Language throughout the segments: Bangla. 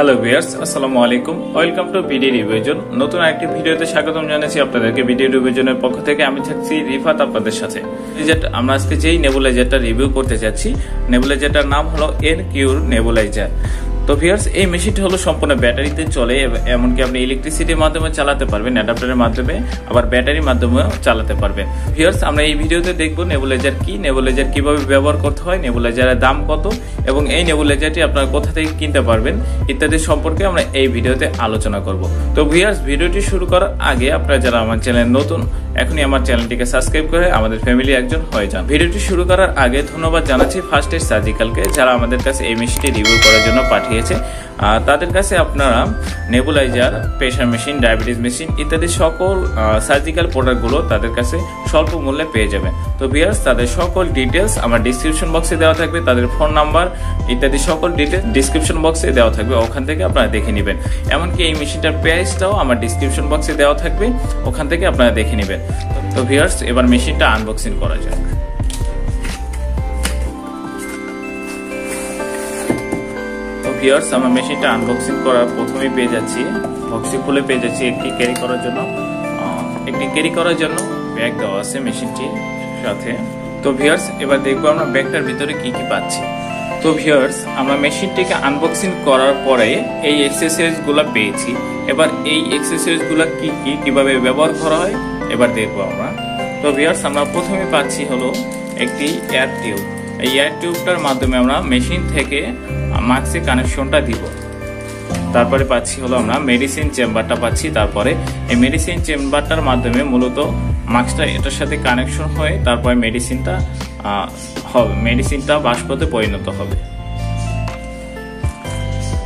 হ্যালো ভিউয়ার্স, আসসালামু আলাইকুম। Welcome to video review zone. নতুন একটি ভিডিওতে স্বাগতম জানাচ্ছি আপনাদেরকে। ভিডিও রিভিউজনের পক্ষ থেকে আমি থাকছি রিফাত আপনাদের সাথে। আমরা আজকে যেই নেবুলাইজারটা রিভিউ করতে যাচ্ছি, নেবুলাইজারটার নাম হলো এনকিউর নেবুলাইজার। তো ভিউয়ার্স, এই মেশিনটি হলো সম্পূর্ণ ব্যাটারিতে চলে, এমনকি আপনি ইলেকট্রিসিটির মাধ্যমে চালাতে পারবেন, অ্যাডাপ্টারের মাধ্যমে, আবার ব্যাটারির মাধ্যমেও চালাতে পারবেন। ভিউয়ার্স, আমরা এই ভিডিওতে দেখব নেবুলাইজার কি, নেবুলাইজার কিভাবে ব্যবহার করতে হয়, নেবুলাইজারের দাম কত এবং এই নেবুলাইজারটি আপনারা কোথা থেকে কিনতে পারবেন ইত্যাদি সম্পর্কে আমরা এই ভিডিওতে আলোচনা করব। তো ভিউয়ার্স, ভিডিওটি শুরু করার আগে আপনারা যারা আমার চ্যানেল নতুন, এখনই আমার চ্যানেলটিকে সাবস্ক্রাইব করে আমাদের ফ্যামিলি একজন হয়ে যান। ভিডিওটি শুরু করার আগে ধন্যবাদ জানাচ্ছি ফার্স্ট এড সার্জিক্যালকে, যারা আমাদের কাছে এই মেশিনটি রিভিউ করার জন্য পাঠিয়েছে। তাদের কাছে আপনারা nebuliser, pressure machine, diabetes machine ইত্যাদি সকল সার্জিক্যাল প্রোডাক্টগুলো তাদের কাছে স্বল্প মূল্যে পেয়ে যাবেন। তো ভিউয়ার্স, তাদের সকল ডিটেলস আমার ডিসক্রিপশন বক্সে দেওয়া থাকবে, তাদের ফোন নাম্বার ইত্যাদি সকল ডিটেলস ডিসক্রিপশন বক্সে দেওয়া থাকবে, ওখান থেকে আপনারা দেখে নেবেন। এমনকি এই মেশিনটার প্রাইসটাও আমার ডিসক্রিপশন বক্সে দেওয়া থাকবে, ওখান থেকে আপনারা দেখে নেবেন। তো ভিউয়ার্স, এবার মেশিনটা আনবক্সিং করা যাক। ভিউয়ার্স, আমরা মেশিনটা আনবক্সিং করার প্রথমেই পেয়ে যাচ্ছি, বক্সটি খুলে পেয়ে যাচ্ছি একটি ক্যারি করার জন্য ব্যাগ দেওয়া আছে মেশিনটির সাথে। তো ভিউয়ার্স, এবার দেখবো আমরা ব্যাগটার ভিতরে কি কি পাচ্ছি। তো ভিউয়ার্স, আমরা মেশিনটিকে আনবক্সিং করার পরে এই এক্সেসরিজগুলো পেয়েছি। এবার এই এক্সেসরিজগুলো কিভাবে ব্যবহার করা হয় এবার দেখবো আমরা। তো ভিউয়ার্স, আমরা প্রথমে পাচ্ছি হলো একটি এয়ার টিউব। এই এয়ার টিউবটার মাধ্যমে আমরা মেশিন থেকে মাস্কে কানেকশনটা দিব। তারপরে পাচ্ছি হলো আমরা মেডিসিন চেম্বারটা পাচ্ছি। তারপরে এই মেডিসিন চেম্বারটার মাধ্যমে মূলত মাস্কটা এটার সাথে কানেকশন হয়ে তারপরে মেডিসিনটা বাষ্পতে পরিণত হবে।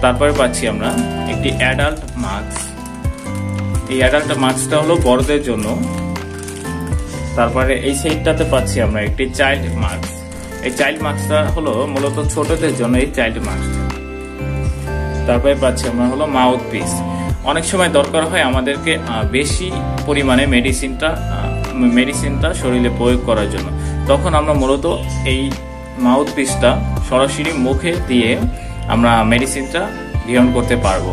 তারপরে পাচ্ছি আমরা একটি অ্যাডাল্ট মাস্ক। এই অ্যাডাল্ট মাস্কটা হলো বড়দের জন্য। তারপরে এই সাইডটাতে পাচ্ছি আমরা একটি চাইল্ড মাস্ক। এই চাইল্ড মাস্কটা হলো মূলত ছোটদের জন্য এই চাইল্ড মাস্ক। তারপরে পাচ্ছি আমরা হলো মাউথ পিস। অনেক সময় দরকার হয় আমাদেরকে বেশি পরিমাণে মেডিসিনটা শরীরে প্রয়োগ করার জন্য, তখন আমরা মূলত এই মাউথ পিসটা সরাসরি মুখে দিয়ে আমরা মেডিসিনটা গ্রহণ করতে পারবো।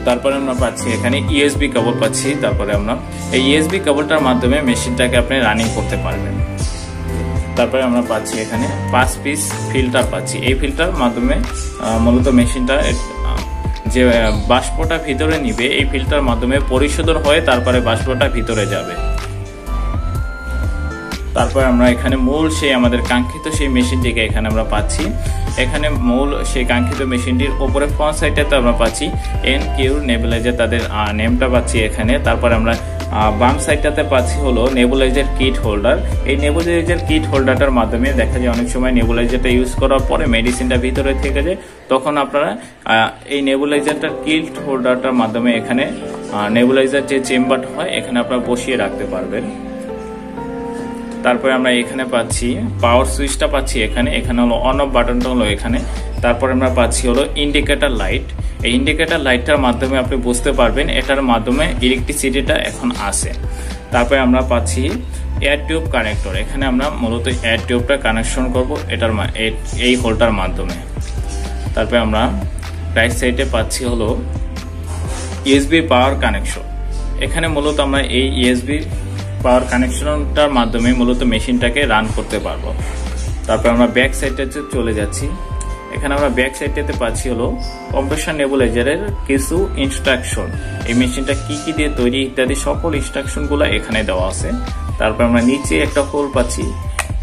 তারপরে আমরা পাচ্ছি এখানে ইউএসবি কেবল পাচ্ছি। তারপরে আমরা এই ইউএসবি কেবলটার মাধ্যমে মেশিনটাকে আপনি রানিং করতে পারবেন। তারপরে আমরা পাচ্ছি এখানে 5 পিস ফিল্টার পাচ্ছি। এই ফিল্টার মাধ্যমে মূলত মেশিনটা যে বাষ্পটা ভিতরে নিবে, এই ফিল্টার মাধ্যমে পরিশোধন হয়ে তারপরে বাষ্পটা ভিতরে যাবে। তারপরে আমরা এখানে মূল সেই আমাদের কাঙ্ক্ষিত সেই মেশিনটিকে এখানে আমরা পাচ্ছি। এখানে মূল সেই কাঙ্ক্ষিত মেশিনটির উপরে ফ্রন্ট সাইডটাতে আমরা পাচ্ছি এনকিউর নেবুলাইজার, তাদের নেমটা পাচ্ছি এখানে। তারপরে আমরা বাম সাইডটাতে পাচ্ছি হলো নেবুলাইজার কিট হোল্ডার। এই নেবুলাইজার কিট হোল্ডারটার মাধ্যমে দেখা যায় অনেক সময় নেবুলাইজারটা ইউজ করার পরে মেডিসিনটা ভিতরে থেকে যায়, তখন আপনারা এই নেবুলাইজারটার কিট হোল্ডারটার মাধ্যমে এখানে নেবুলাইজার যে চেম্বারটা হয় এখানে আপনারা বসিয়ে রাখতে পারবেন। তারপরে আমরা এখানে পাচ্ছি পাওয়ার সুইচটা পাচ্ছি এখানে হলো অন অফ বাটনটা হলো এখানে। তারপরে আমরা পাচ্ছি হলো ইন্ডিকেটর লাইট। এই ইন্ডিকেটর লাইটটার মাধ্যমে আপনি বুঝতে পারবেন এটার মাধ্যমে ইলেকট্রিসিটিটা এখন আসে। তারপরে আমরা পাচ্ছি এয়ার টিউব কানেক্টর। এখানে আমরা মূলত এয়ার টিউবটা কানেকশন করব এই হোল্ডার মাধ্যমে। তারপরে আমরা রাইট সাইডে পাচ্ছি হলো ইউএসবি পাওয়ার কানেকশন। এখানে মূলত আমরা এই ইউএসবি পাওয়ার কানেকশনটার মাধ্যমে মূলত মেশিনটাকে রান করতে পারবো। তারপর আমরা ব্যাক সাইডটাতে চলে যাচ্ছি। এখানে আমরা ব্যাক সাইডটাতে পাচ্ছি হলো কম্প্রেসর নেবুলাইজারের কিছু ইনস্ট্রাকশন, এই মেশিনটা কি দিয়ে তৈরি ইত্যাদি সকল ইনস্ট্রাকশনগুলো এখানে দেওয়া আছে। তারপর আমরা নিচে একটা হোল পাচ্ছি,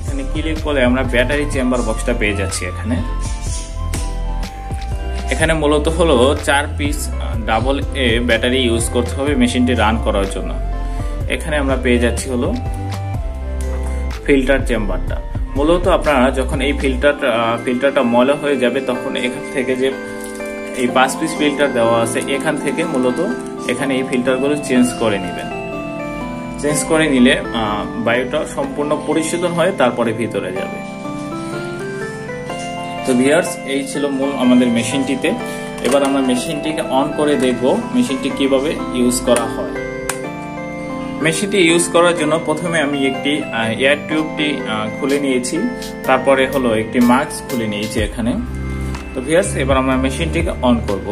এখানে ক্লিক করলে আমরা ব্যাটারি চেম্বার বক্সটা পেয়ে যাচ্ছি। এখানে মূলত হলো 4 piece double A battery use করতে হবে মেশিনটি রান করার জন্য। এখানে আমরা পেয়ে যাচ্ছি হলো ফিল্টার চেম্বারটা। মূলত আপনারা যখন এই ফিল্টারটা ময়লা হয়ে যাবে তখন এখান থেকে যে এই 5 পিস ফিল্টার দেওয়া আছে এখান থেকে মূলত এখানে এই ফিল্টারগুলো চেঞ্জ করে নেবেন। চেঞ্জ করে নিলে বায়ুটা সম্পূর্ণ পরিশোধন হয়ে তারপরে ভিতরে যাবে। তো ভিউয়ার্স, এই ছিল মূল আমাদের মেশিনটিতে। এবার আমরা মেশিনটিকে অন করে দেখব মেশিনটি কিভাবে ইউজ করা হয়। মেশিনটি ইউজ করার জন্য প্রথমে আমি একটি এয়ার টিউবটি খুলে নিয়েছি, তারপরে হলো একটি মাস্ক খুলে নিয়েছি এখানে। তো তো ভিউয়ার্স এবার আমরা মেশিনটিকে অন করব।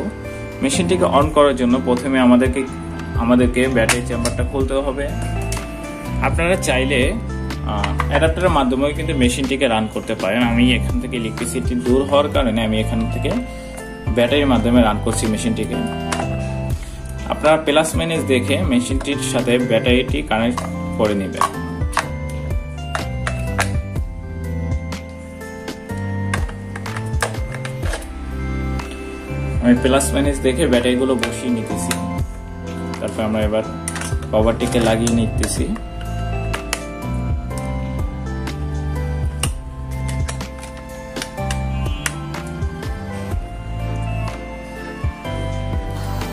মেশিনটিকে অন করার জন্য প্রথমে আমাদেরকে ব্যাটারি চেম্বারটা খুলতে হবে। আপনারা চাইলে অ্যাডাপ্টারের মাধ্যমেও কিন্তু মেশিনটিকে রান করতে পারেন। আমি এখান থেকে ইলেকট্রিসিটি দূর হওয়ার কারণে আমি এখান থেকে ব্যাটারির মাধ্যমে রান করছি মেশিনটিকে। আপনারা প্লাস মাইনাস দেখে মেশিনটির সাথে ব্যাটারিটি কানেক্ট করে নেবেন। আমি প্লাস মাইনাস দেখে ব্যাটারিগুলো বসিয়ে নিতেছি। তারপর আমরা এবার কভারটিকে লাগিয়ে নিতেছি।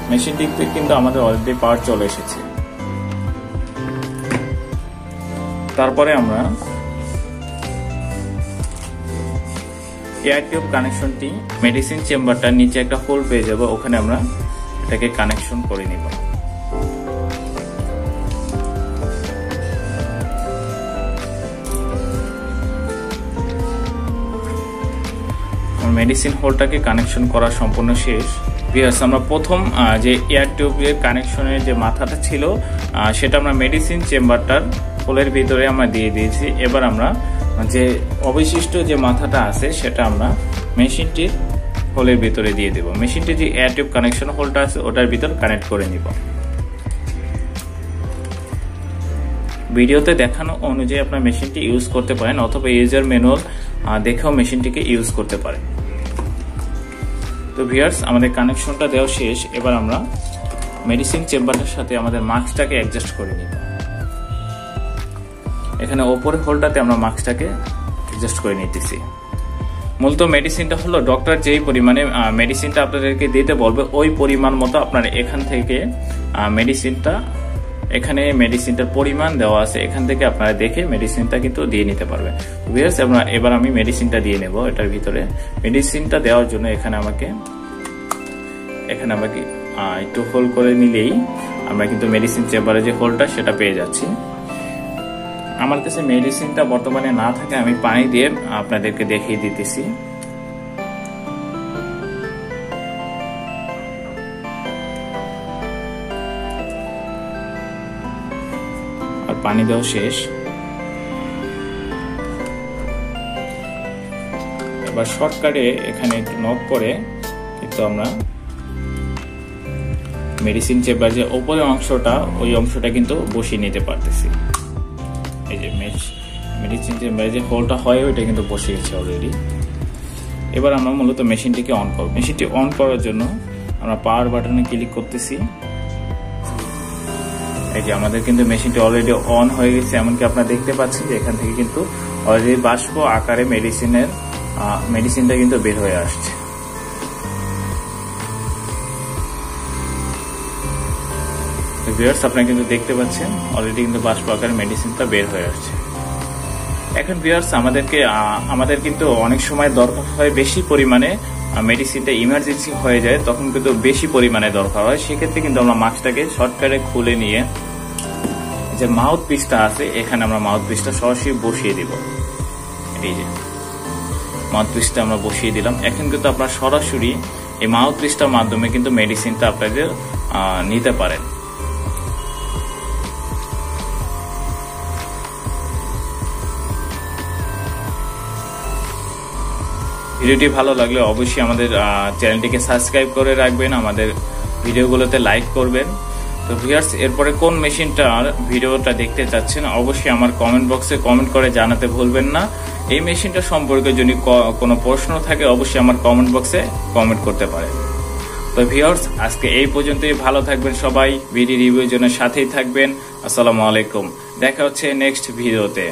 মেশিনটিতে কিন্তু আমাদের অলরেডি পাওয়ার চলে এসেছে। তারপরে আমরা এয়ার টিউব কানেকশনটি মেডিসিন চেম্বারটার নিচে একটা হোল পেয়ে যাব, ওখানে আমরা এটাকে কানেকশন করে নিব। মেডিসিন হোলটাকে কানেকশন করা সম্পূর্ণ শেষ। ভিউয়ার্স আমরা প্রথম যে এয়ার টিউবের কানেকশনের যে মাথাটা ছিল সেটা আমরা মেডিসিন চেম্বারটার হোলের ভিতরে আমরা দিয়ে দিয়েছি। এবার আমরা যে অবশিষ্ট যে মাথাটা আছে সেটা আমরা মেশিনটির হোলের ভিতরে দিয়ে দেব। মেশিনটির যে এয়ার টিউব কানেকশন হোলটা আছে ওটার ভিতর কানেক্ট করে নিব। ভিডিওতে দেখানো অনুযায়ী আপনার মেশিনটি ইউজ করতে পারেন অথবা ইউজার ম্যানুয়াল দেখেও মেশিনটিকে ইউজ করতে পারেন। তো ভিউয়ার্স আমাদের কানেকশনটা দেওয়া শেষ। এবার আমরা মেডিসিন চেম্বারের সাথে আমাদের মাস্কটাকে অ্যাডজাস্ট করে নিব। এখানে ওপরের হোলটাতে আমরা মাস্কটাকে অ্যাডজাস্ট করে নিতেছি। মূলত মেডিসিনটা হলো ডক্টর যেই পরিমাণে মেডিসিনটা আপনাদেরকে দিতে বলবে ওই পরিমাণ মতো আপনার এখান থেকে মেডিসিনটার পরিমাণ দেওয়া আছে, এখান থেকে আপনারা দেখে মেডিসিনটা কিন্তু দিয়ে নিতে পারবেন। ভিউয়ার্স এবার আমি মেডিসিনটা দিয়ে নেব এটার ভিতরে। মেডিসিনটা দেওয়ার জন্য এখানে আমাকে একটু হোল করে নিলেই আমরা কিন্তু মেডিসিন চেম্বারে যে হোলটা সেটা পেয়ে যাচ্ছি। আমার কাছে মেডিসিনটা বর্তমানে না থাকে আমি পানি দিয়ে আপনাদেরকে দেখিয়ে দিতেছি। আর পানি দেওয়া শেষ। এবার শর্টকাটে এখানে একটু নক করে কিন্তু আমরা মেডিসিন চেম্বার যে উপরের অংশটা ওই অংশটা কিন্তু বসিয়ে নিতে পারতেছি। এই যে মেডিসিন চেম্বারে যে হোলটা হয় ওইটা কিন্তু বসে গেছে অলরেডি। এবার আমরা মূলত মেশিনটিকে অন করব। মেশিনটি অন করার জন্য আমরা পাওয়ার বাটনে ক্লিক করতেছি। এই যে আমাদের কিন্তু মেশিনটি অলরেডি অন হয়ে গেছে। এমনকি আপনারা দেখতে পাচ্ছেন যে এখান থেকে কিন্তু অলরেডি বাষ্প আকারে মেডিসিনটা কিন্তু বের হয়ে আসছে। ভিউয়ার্স আপনারা কিন্তু দেখতে পাচ্ছেন অলরেডি কিন্তু বাষ্প আকারে মেডিসিনটা বের হয়ে আসছে। এখন ভিউয়ার্স আমাদের কিন্তু অনেক সময় দরকার হয় বেশি পরিমাণে মেডিসিনটা ইমার্জেন্সি হয়ে যায়, তখন কিন্তু বেশি পরিমাণে দরকার হয়। সেক্ষেত্রে কিন্তু আমরা মাস্কটাকে শর্টকাটে খুলে নিয়ে যে মাউথ পিসটা আছে এখানে আমরা মাউথ পিসটা সরাসরি বসিয়ে দিব। এই যে মাউথ পিসটা আমরা বসিয়ে দিলাম। এখন কিন্তু আপনারা সরাসরি এই মাউথ পিসটার মাধ্যমে কিন্তু মেডিসিনটা আপনাদের নিতে পারেন। ভিডিওটি ভালো লাগলে অবশ্যই আমাদের চ্যানেলটিকে সাবস্ক্রাইব করে রাখবেন, আমাদের ভিডিওগুলোতে লাইক করবেন। তো ভিউয়ার্স এরপরে কোন মেশিনটার ভিডিওটা দেখতে চাচ্ছেন অবশ্যই আমার কমেন্ট বক্সে কমেন্ট করে জানাতে ভুলবেন না। এই মেশিনটা সম্পর্কে যদি কোনো প্রশ্ন থাকে অবশ্যই আমার কমেন্ট বক্সে কমেন্ট করতে পারেন। তো ভিউয়ার্স আজকে এই পর্যন্তই। ভালো থাকবেন সবাই, ভিডিও রিভিউর জন্য সাথেই থাকবেন। আসসালামু আলাইকুম, দেখা হচ্ছে নেক্সট ভিডিওতে।